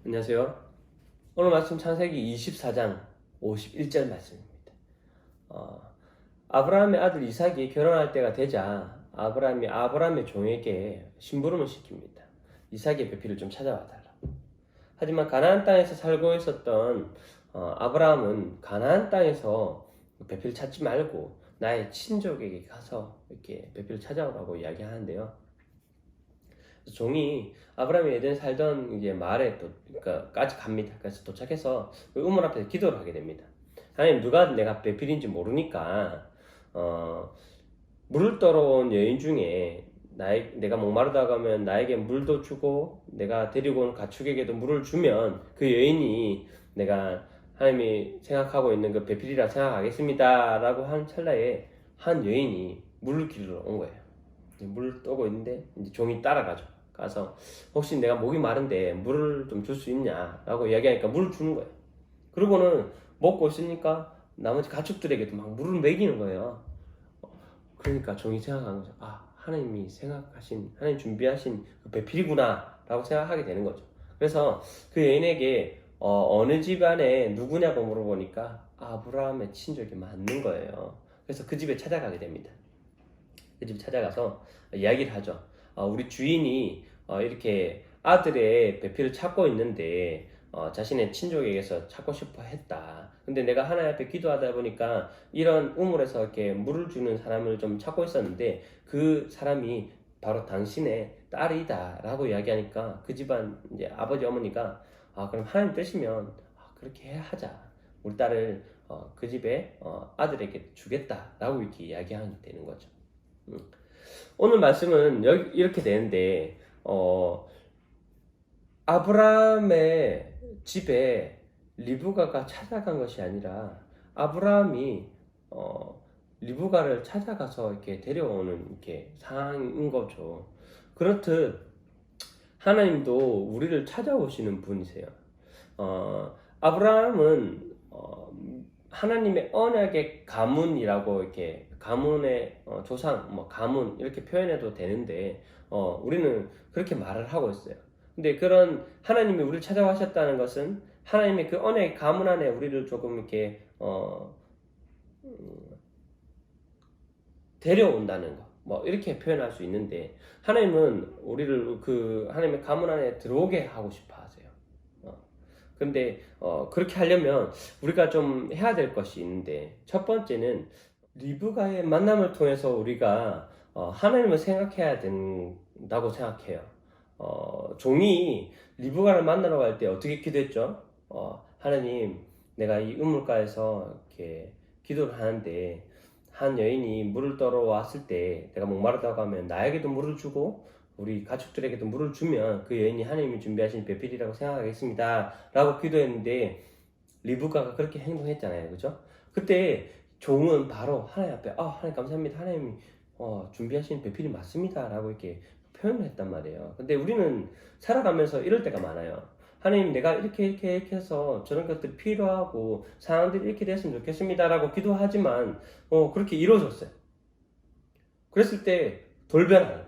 안녕하세요. 오늘 말씀 창세기 24장 51절 말씀입니다. 아브라함의 아들 이삭이 결혼할 때가 되자 아브라함이 아브라함의 종에게 심부름을 시킵니다. 이삭의 배필을 좀 찾아와 달라고. 하지만 가나안 땅에서 살고 있었던 아브라함은 가나안 땅에서 배필을 찾지 말고 나의 친족에게 가서 이렇게 배필을 찾아오라고 이야기하는데요. 종이 아브라함이 예전에 살던 이제 마을에 까지 갑니다. 그래서 도착해서 그 우물 앞에서 기도를 하게 됩니다. 하나님, 누가 내가 배필인지 모르니까 물을 떠러온 여인 중에 내가 목마르다고 하면 나에게 물도 주고 내가 데리고 온 가축에게도 물을 주면 그 여인이 내가 하나님이 생각하고 있는 그 배필이라 생각하겠습니다 라고 한 찰나에 한 여인이 물을 기르러 온 거예요. 물을 떠고 있는데 이제 종이 따라가죠. 가서 혹시 내가 목이 마른데 물을 좀 줄 수 있냐 라고 이야기하니까 물을 주는 거예요. 그러고는 먹고 있으니까 나머지 가축들에게도 막 물을 먹이는 거예요. 그러니까 종이 생각하는 거죠. 하나님이 생각하신, 하나님 준비하신 그 배필이구나 라고 생각하게 되는 거죠. 그래서 그 여인에게 어느 집안에 누구냐고 물어보니까 아브라함의 친족이 맞는 거예요. 그래서 그 집에 찾아가게 됩니다. 그 집에 찾아가서 이야기를 하죠. 우리 주인이 이렇게 아들의 배필을 찾고 있는데 자신의 친족에게서 찾고 싶어 했다. 근데 내가 하나님 앞에 기도하다 보니까 이런 우물에서 이렇게 물을 주는 사람을 좀 찾고 있었는데 그 사람이 바로 당신의 딸이다 라고 이야기하니까 그 집안 이제 아버지 어머니가 그럼 하나님 뜻이면 그렇게 하자. 우리 딸을 그 집에 아들에게 주겠다 라고 이렇게 이야기하게 되는 거죠. 오늘 말씀은 이렇게 되는데 아브라함의 집에 리브가가 찾아간 것이 아니라 아브라함이 리브가를 찾아가서 이렇게 데려오는 이렇게 상황인 거죠. 그렇듯 하나님도 우리를 찾아오시는 분이세요. 아브라함은 하나님의 언약의 가문이라고 이렇게 가문의 조상, 가문 이렇게 표현해도 되는데 우리는 그렇게 말을 하고 있어요. 근데 그런 하나님이 우리를 찾아가셨다는 것은 하나님의 그 언약의 가문 안에 우리를 조금 이렇게 데려온다는 거, 이렇게 표현할 수 있는데 하나님은 우리를 그 하나님의 가문 안에 들어오게 하고 싶어 하세요. 근데 그렇게 하려면 우리가 좀 해야 될 것이 있는데 첫 번째는 리브가의 만남을 통해서 우리가 하나님을 생각해야 된다고 생각해요. 종이 리브가를 만나러 갈 때 어떻게 기도했죠? 하나님, 내가 이 우물가에서 이렇게 기도를 하는데 한 여인이 물을 떠러 왔을 때 내가 목마르다고 하면 나에게도 물을 주고 우리 가축들에게도 물을 주면 그 여인이 하나님이 준비하신 배필이라고 생각하겠습니다 라고 기도했는데 리브가가 그렇게 행동했잖아요. 그죠? 그때 종은 바로 하나님 앞에 하나님 감사합니다. 하나님이 준비하신 배필이 맞습니다 라고 이렇게 표현을 했단 말이에요. 근데 우리는 살아가면서 이럴 때가 많아요. 하나님, 내가 이렇게 해서 저런 것들이 필요하고 상황들이 이렇게 됐으면 좋겠습니다 라고 기도하지만 그렇게 이루어졌어요. 그랬을 때 돌변하는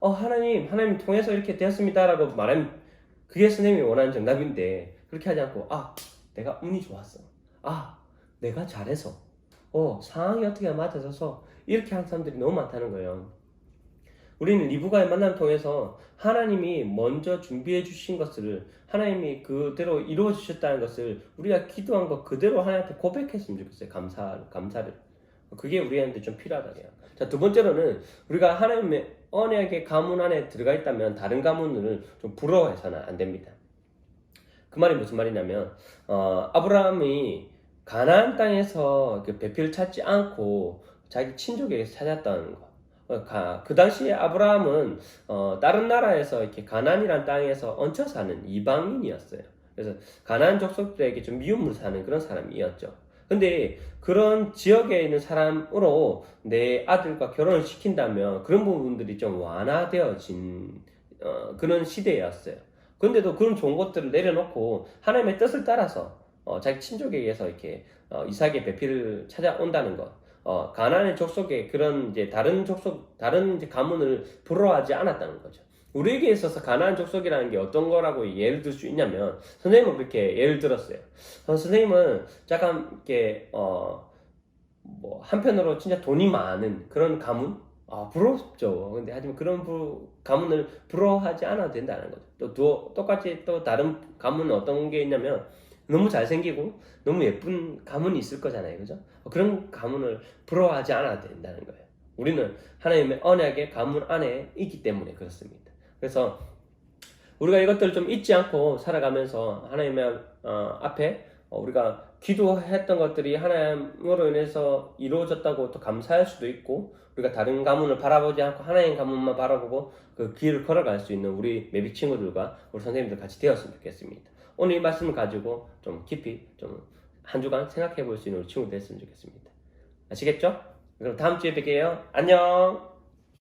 하나님 통해서 이렇게 되었습니다 라고 말하면 그게 선생님이 원하는 정답인데 그렇게 하지 않고 내가 운이 좋았어, 내가 잘해서 상황이 어떻게 맞아져서 이렇게 하는 사람들이 너무 많다는 거예요. 우리는 리브가의 만남을 통해서 하나님이 먼저 준비해 주신 것을 하나님이 그대로 이루어 주셨다는 것을 우리가 기도한 것 그대로 하나님한테 고백했으면 좋겠어요. 감사를. 그게 우리한테 좀 필요하다. 자, 두 번째로는 우리가 하나님의 언약의 가문 안에 들어가 있다면 다른 가문을 좀 부러워해서는 안 됩니다. 그 말이 무슨 말이냐면 아브라함이 가나안 땅에서 그 배필을 찾지 않고 자기 친족에게서 찾았다는 거. 그 당시에 아브라함은 다른 나라에서 이렇게 가나안이란 땅에서 얹혀 사는 이방인이었어요. 그래서 가나안 족속들에게 좀 미움을 사는 그런 사람이었죠. 근데 그런 지역에 있는 사람으로 내 아들과 결혼을 시킨다면 그런 부분들이 좀 완화되어진 그런 시대였어요. 근데도 그런 좋은 것들을 내려놓고 하나님의 뜻을 따라서 자기 친족에게서 이렇게 이삭의 배필을 찾아온다는 것. 가나안의 족속에 그런 이제 다른 이제 가문을 부러워하지 않았다는 거죠. 우리에게 있어서 가나안 족속이라는 게 어떤 거라고 예를 들 수 있냐면, 선생님은 그렇게 예를 들었어요. 선생님은 잠깐 이렇게 뭐 한편으로 진짜 돈이 많은 그런 가문, 부럽죠. 근데 하지만 그런 가문을 부러워하지 않아도 된다는 거죠. 똑같이 또 다른 가문은 어떤 게 있냐면, 너무 잘생기고 너무 예쁜 가문이 있을 거잖아요, 그죠? 그런 가문을 부러워하지 않아도 된다는 거예요. 우리는 하나님의 언약의 가문 안에 있기 때문에 그렇습니다. 그래서 우리가 이것들을 좀 잊지 않고 살아가면서 하나님의 앞에 우리가 기도했던 것들이 하나님으로 인해서 이루어졌다고 또 감사할 수도 있고, 우리가 다른 가문을 바라보지 않고 하나님 가문만 바라보고 그 길을 걸어갈 수 있는 우리 매빅 친구들과 우리 선생님들 같이 되었으면 좋겠습니다. 오늘 이 말씀을 가지고 좀 깊이 좀 한 주간 생각해 볼 수 있는 우리 친구들 됐으면 좋겠습니다. 아시겠죠? 그럼 다음 주에 뵐게요. 안녕.